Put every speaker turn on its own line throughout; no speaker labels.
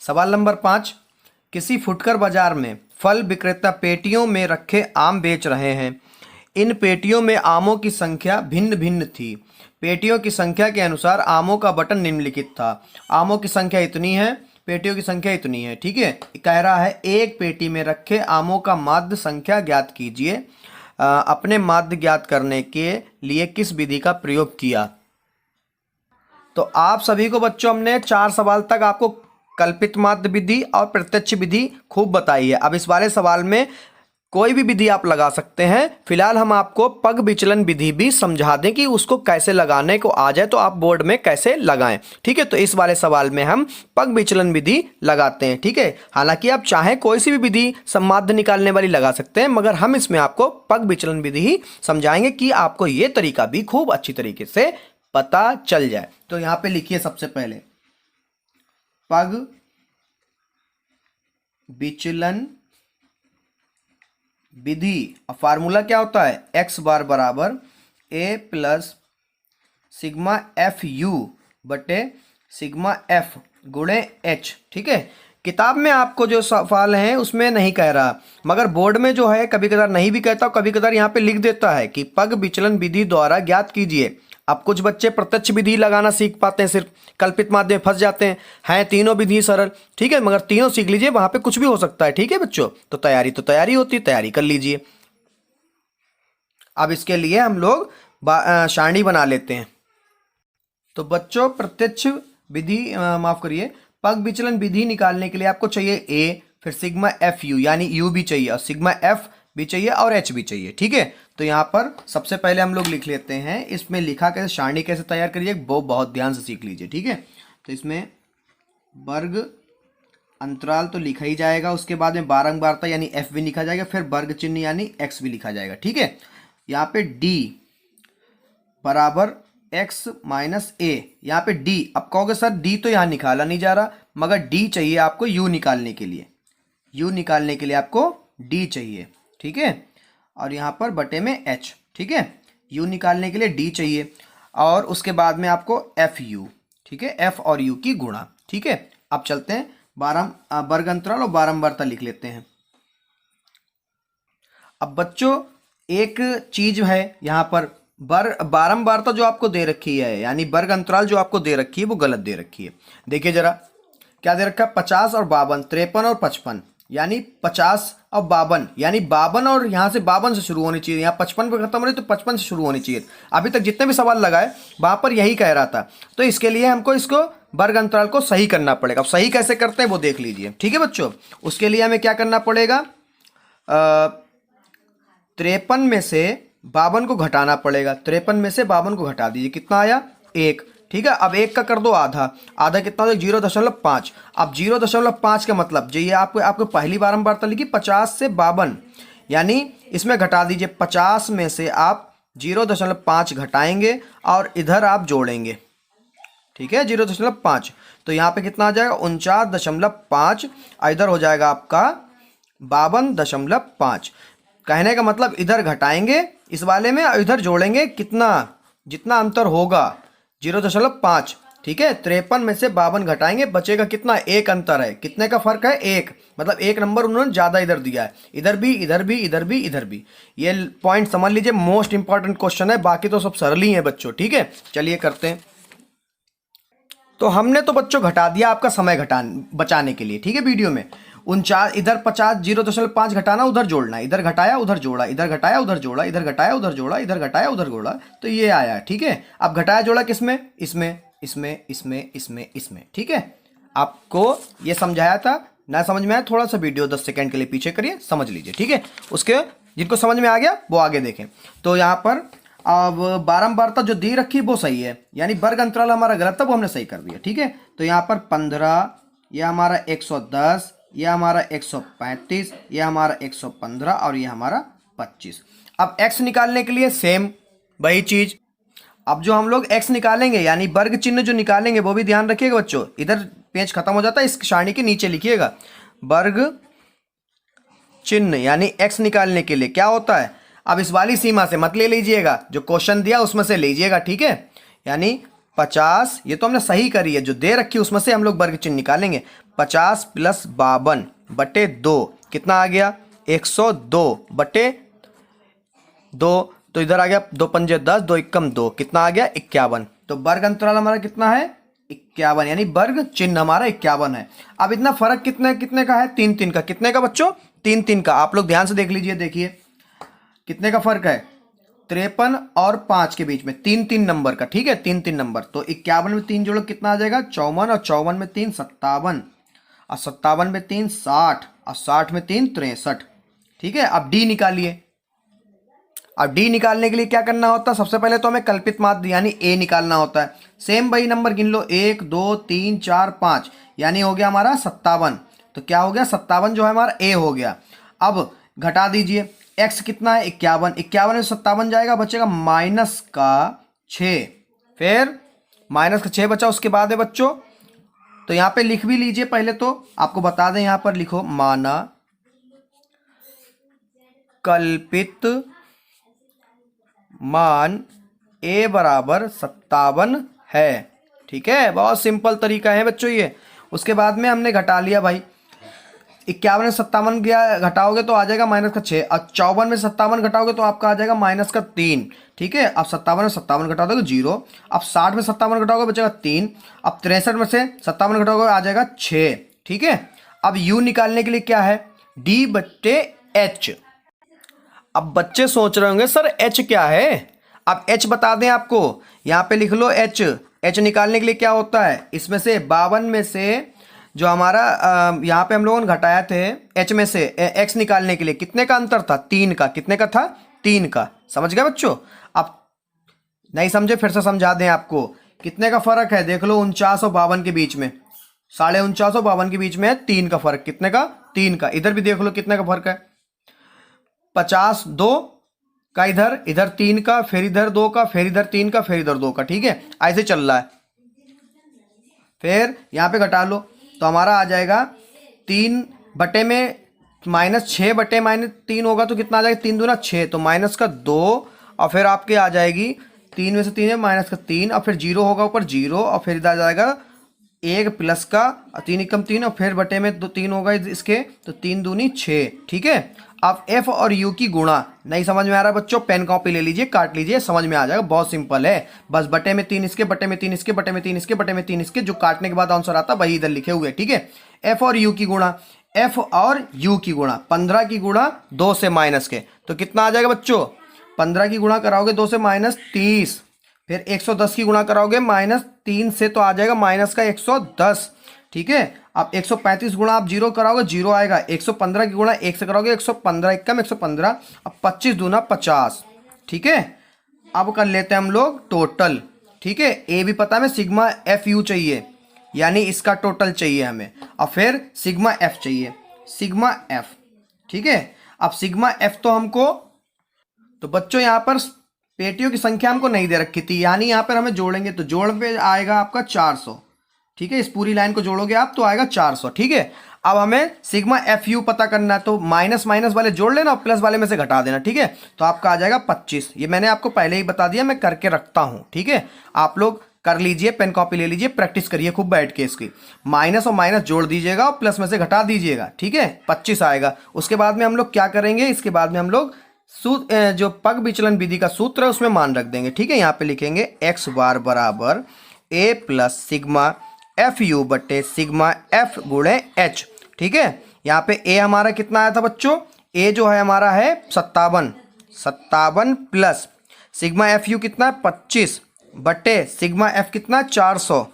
सवाल नंबर 5, किसी फुटकर बाजार में फल विक्रेता पेटियों में रखे आम बेच रहे हैं। इन पेटियों में आमों की संख्या भिन्न भिन्न थी। पेटियों की संख्या के अनुसार आमों का बटन निम्नलिखित था। आमों की संख्या इतनी है, पेटियों की संख्या इतनी है। ठीक है, कह रहा है एक पेटी में रखे आमों का माध्य संख्या ज्ञात कीजिए। अपने माध्य ज्ञात करने के लिए किस विधि का प्रयोग किया। तो आप सभी को बच्चों हमने 4 सवाल तक आपको कल्पित माध्य विधि और प्रत्यक्ष विधि खूब बताई है। अब इस वाले सवाल में कोई भी विधि आप लगा सकते हैं। फिलहाल हम आपको पग विचलन विधि भी समझा दें कि उसको कैसे लगाने को आ जाए तो आप बोर्ड में कैसे लगाएं। ठीक है, तो इस वाले सवाल में हम पग विचलन विधि लगाते हैं। ठीक है, हालांकि आप चाहें कोई सी भी विधि सम्माध्य निकालने वाली लगा सकते हैं, मगर हम इसमें आपको पग विचलन विधि ही समझाएंगे कि आपको ये तरीका भी खूब अच्छी तरीके से पता चल जाए। तो यहां पे लिखिए सबसे पहले पग विचलन विधि। अब फार्मूला क्या होता है, एक्स बार बराबर ए प्लस सिग्मा एफ यू बटे सिग्मा एफ गुणे एच। ठीक है, किताब में आपको जो सवाल हैं उसमें नहीं कह रहा, मगर बोर्ड में जो है कभी कभार नहीं भी कहता, कभी कभार यहाँ पे लिख देता है कि पग विचलन विधि द्वारा ज्ञात कीजिए। अब कुछ बच्चे प्रत्यक्ष विधि लगाना सीख पाते हैं, सिर्फ कल्पित माध्य में फंस जाते हैं तीनों विधि सरल। ठीक है, मगर तीनों सीख लीजिए, वहां पे कुछ भी हो सकता है। ठीक है बच्चों, तो तैयारी होती है, तैयारी कर लीजिए। अब इसके लिए हम लोग सारणी बना लेते हैं। तो बच्चों प्रत्यक्ष विधि माफ करिए पग विचलन विधि निकालने के लिए आपको चाहिए ए, फिर सिग्मा एफ यू यानी यू भी चाहिए और सिग्मा एफ भी चाहिए और एच भी चाहिए। ठीक है, तो यहाँ पर सबसे पहले हम लोग लिख लेते हैं, इसमें लिखा कैसे, सारणी कैसे तैयार करिए वो बहुत ध्यान से सीख लीजिए। ठीक है, तो इसमें वर्ग अंतराल तो लिखा ही जाएगा, उसके बाद में बारंबारता यानी एफ भी लिखा जाएगा, फिर वर्ग चिन्ह यानी एक्स भी लिखा जाएगा। ठीक है, यहाँ पे डी बराबर एक्स माइनस ए, यहाँ पे डी। अब कहोगे सर डी तो यहाँ निकाला नहीं जा रहा, मगर डी चाहिए आपको यू निकालने के लिए, यू निकालने के लिए आपको डी चाहिए। ठीक है, और यहाँ पर बटे में एच। ठीक है, यू निकालने के लिए डी चाहिए और उसके बाद में आपको एफ यू। ठीक है, एफ और यू की गुणा। ठीक है, अब चलते हैं वर्ग अंतराल और बारंबारता लिख लेते हैं। अब बच्चों एक चीज है यहाँ पर बारंबारता जो आपको दे रखी है यानी वर्ग अंतराल जो आपको दे रखी है वो गलत दे रखी है। देखिए जरा क्या दे रखा है, 50 और 52, 53 और 55, यानी 50 और 52 यानी 52 और यहाँ से 52 से शुरू होनी चाहिए, यहाँ 55 पे खत्म हो रही तो 55 से शुरू होनी चाहिए। अभी तक जितने भी सवाल लगाए वहां पर यही कह रहा था, तो इसके लिए हमको इसको वर्ग अंतराल को सही करना पड़ेगा। अब सही कैसे करते हैं वो देख लीजिए। ठीक है बच्चों, उसके लिए हमें क्या करना पड़ेगा, 53 में से 52 को घटाना पड़ेगा। 53 में से 52 को घटा दीजिए, कितना आया 1। ठीक है, अब 1 का कर दो आधा, आधा कितना हो 0.5। अब 0.5 का मतलब जो ये आपको पहली बारंबारता लिखी 50 से 52, यानी इसमें घटा दीजिए 50 में से आप 0.5 घटाएंगे और इधर आप जोड़ेंगे। ठीक है, 0.5, तो यहाँ पे कितना आ जाएगा 49.5, इधर हो जाएगा आपका 52.5। कहने का मतलब इधर घटाएंगे इस वाले में और इधर जोड़ेंगे, कितना जितना अंतर होगा 0.5। ठीक है, 53 में से 52 घटाएंगे, बचेगा कितना, 1 अंतर है। कितने का फर्क है, 1, मतलब 1 नंबर उन्होंने ज्यादा इधर दिया है, इधर भी इधर भी इधर भी इधर भी। ये पॉइंट समझ लीजिए, मोस्ट इंपॉर्टेंट क्वेश्चन है, बाकी तो सब सरल ही है बच्चों। ठीक है, चलिए करते हैं। तो हमने तो बच्चों घटा दिया आपका समय बचाने के लिए। ठीक है, वीडियो में 49 इधर 50 0.5 घटाना उधर जोड़ना, इधर घटाया उधर जोड़ा, इधर घटाया उधर जोड़ा, इधर घटाया उधर जोड़ा, इधर घटाया उधर जोड़ा, तो ये आया। ठीक है, अब घटाया जोड़ा किसमें, इसमें इसमें इसमें इसमें इसमें। ठीक है, आपको ये समझाया था, ना समझ में आया थोड़ा सा वीडियो 10 सेकंड के लिए पीछे करिए, समझ लीजिए। ठीक है, उसके जिनको समझ में आ गया वो आगे देखें। तो यहाँ पर अब बारंबारता जो दी रखी वो सही है, यानी वर्ग अंतराल हमारा गलत था वो हमने सही कर दिया। ठीक है, तो यहाँ पर 15, यह हमारा 110, यह हमारा 135, यह हमारा 115 और यह हमारा 25। अब x निकालने के लिए सेम वही चीज, अब जो हम लोग x निकालेंगे यानी वर्ग चिन्ह जो निकालेंगे वो भी ध्यान रखिएगा बच्चों, इधर पेज खत्म हो जाता है, इस सारणी के नीचे लिखिएगा वर्ग चिन्ह यानी x निकालने के लिए क्या होता है। अब इस वाली सीमा से मत ले लीजिएगा, जो क्वेश्चन दिया उसमें से लीजिएगा। ठीक है, यानी 50, ये तो हमने सही करी है, जो दे रखी है उसमें से हम लोग वर्ग चिन्ह निकालेंगे। 50 प्लस 52 बटे 2 कितना आ गया? 102 बटे 2। तो इधर आ गया 2 पंजे 10, 2 एकम 2, कितना आ गया? 51। तो वर्ग अंतराल हमारा कितना है? 51, यानी वर्ग चिन्ह हमारा 51 है। अब इतना फर्क कितने कितने का है? 3-3 का। कितने का बच्चों? 3-3 का। आप लोग ध्यान से देख लीजिए, देखिए कितने का फर्क है? 53 और 5 के बीच में 3-3 नंबर का। ठीक है, 3-3 नंबर। तो 51 में 3 जोड़ो कितना आ जाएगा? 54, और 54 में 3 57, और 57 में 3 60, और 60 में 3 63। ठीक है, अब डी निकालिए। अब डी निकालने के लिए क्या करना होता है? सबसे पहले तो हमें कल्पित माध्य यानी ए निकालना होता है। सेम वही नंबर गिन लो, 1 2 3 4 5, यानी हो गया हमारा 57। तो क्या हो गया? 57 जो है हमारा ए हो गया। अब घटा दीजिए, एक्स कितना है? 51। 51 में 57 जाएगा, बचेगा माइनस का 6। फिर माइनस का 6 बचा, उसके बाद है बच्चों, तो यहाँ पे लिख भी लीजिए। पहले तो आपको बता दें, यहाँ पर लिखो माना कल्पित मान a बराबर 57 है। ठीक है, बहुत सिंपल तरीका है बच्चों ये। उसके बाद में हमने घटा लिया भाई, 51 में 57 गया घटाओगे तो आ जाएगा माइनस का 6, और 54 में 57 घटाओगे तो आपका आ जाएगा माइनस का 3। ठीक है, अब 57 में 57 घटा दोगे 0, अब 60 में 57 घटाओगे बचेगा 3, अब 63 में से 57 घटाओगे आ जाएगा 6। ठीक है, अब u निकालने के लिए क्या है? d बट्टे h। अब बच्चे सोच रहे होंगे सर h क्या है? अब h बता दें आपको, यहाँ पे लिख लो h। h निकालने के लिए क्या होता है? इसमें से 52 में से जो हमारा यहाँ पे हम लोगों ने घटाया थे h में से x निकालने के लिए कितने का अंतर था? 3 का। कितने का था? 3 का। समझ गए बच्चों? अब नहीं समझे फिर से समझा दें आपको। कितने का फर्क है? देख लो, 49 और 52 के बीच में, 49.5 और 52 के बीच में है 3 का फर्क। कितने का? 3 का। इधर भी देख लो कितने का फर्क है? 50 2 का, इधर इधर 3 का, फिर इधर 2 का, फिर इधर 3 का, फिर इधर 2 का। ठीक है, ऐसे चल रहा है। फिर यहाँ पे घटा लो तो हमारा आ जाएगा 3 बटे में माइनस 6 बटे माइनस 3 होगा तो कितना आ जाएगा? 3 दूना 6, तो माइनस का 2, और फिर आपके आ जाएगी 3 में से 3 है माइनस का 3, और फिर 0 होगा ऊपर 0, और फिर इधर आ जाएगा 1 प्लस का 3 एकम 3, और फिर बटे में 3 होगा इसके, तो 3 दूनी 6। ठीक है, अब f और u की गुणा नहीं समझ में आ रहा बच्चों? पेन कॉपी ले लीजिए, काट लीजिए, समझ में आ जाएगा। बहुत सिंपल है, बस बटे में 3 इसके, बटे में 3 इसके, बटे में 3 इसके, बटे में 3 इसके, जो काटने के बाद आंसर आता वही इधर लिखे हुए। ठीक है, f और u की गुणा, f और u की गुणा, 15 की गुणा 2 से माइनस के, तो कितना आ जाएगा बच्चों? 15 की गुणा कराओगे 2 से माइनस 30, फिर 110 की गुणा कराओगे माइनस 3 से, तो आ जाएगा माइनस का 110। ठीक है, अब 135 गुणा आप 0 कराओगे 0 आएगा, 115 की गुणा 1 से कराओगे 115, एकम 115, अब 25 दूना 50। ठीक है, अब कर लेते हैं हम लोग टोटल। ठीक है, ए भी पता है, सिग्मा एफ यू चाहिए, यानी इसका टोटल चाहिए हमें, और फिर सिग्मा एफ चाहिए, सिग्मा एफ। ठीक है, अब सिग्मा एफ तो हमको, तो बच्चों यहाँ पर पेटियों की संख्या हमको नहीं दे रखी थी, यानी यहाँ पर हमें जोड़ेंगे तो जोड़ पे आएगा आपका 400। ठीक है, इस पूरी लाइन को जोड़ोगे आप तो आएगा 400। ठीक है, अब हमें सिग्मा एफ यू पता करना है, तो माइनस माइनस वाले जोड़ लेना और प्लस वाले में से घटा देना। ठीक है, तो आपका आ जाएगा 25। ये मैंने आपको पहले ही बता दिया, मैं करके रखता हूं। ठीक है, आप लोग कर लीजिए, पेन कॉपी ले लीजिए, प्रैक्टिस करिए खूब बैठ के इसकी। माइनस और माइनस जोड़ दीजिएगा और प्लस में से घटा दीजिएगा। ठीक है, 25 आएगा। उसके बाद में हम लोग क्या करेंगे? इसके बाद में हम लोग जो पग विचलन विधि का सूत्र है उसमें मान रख देंगे। ठीक है, यहाँ पे लिखेंगे एक्स बार बराबर ए प्लस सिग्मा एफ यू बटे सिग्मा एफ गुणे एच। ठीक है, यहाँ पे ए हमारा कितना आया था बच्चों? ए जो है हमारा है 57 प्लस सिग्मा एफ यू कितना है 25 बटे सिग्मा एफ कितना 400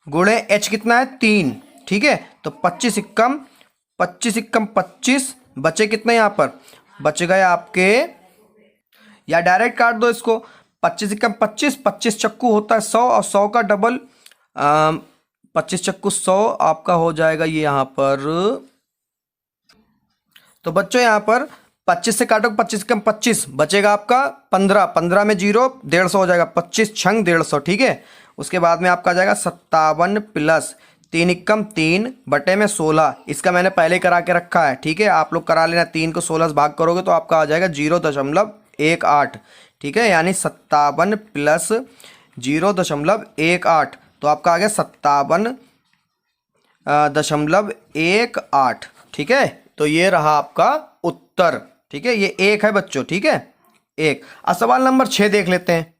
गुणे एच कितना है 3। ठीक है, तो 25 इक्कम 25 बचे कितने? यहाँ पर बच गए आपके, या डायरेक्ट काट दो इसको, 25 इक्कम 25 चक्कू होता है 100, और 100 का डबल 25 चक्कू 100 आपका हो जाएगा ये यहाँ पर। तो बच्चों यहाँ पर 25 से काटो, 25 कम 25 बचेगा आपका 15, 15 में 0 150 हो जाएगा, 25 छंग 150। ठीक है, उसके बाद में आपका आ जाएगा 57 प्लस 3 इक्कम 3 बटे में 16, इसका मैंने पहले करा के रखा है। ठीक है, आप लोग करा लेना, 3 को 16 से भाग करोगे तो आपका आ जाएगा 0.18। ठीक है, यानी 57 प्लस 0.18। तो आपका आ गया 57.18। ठीक है, तो ये रहा आपका उत्तर। ठीक है, ये एक है बच्चों। ठीक है, एक। अब सवाल नंबर 6 देख लेते हैं।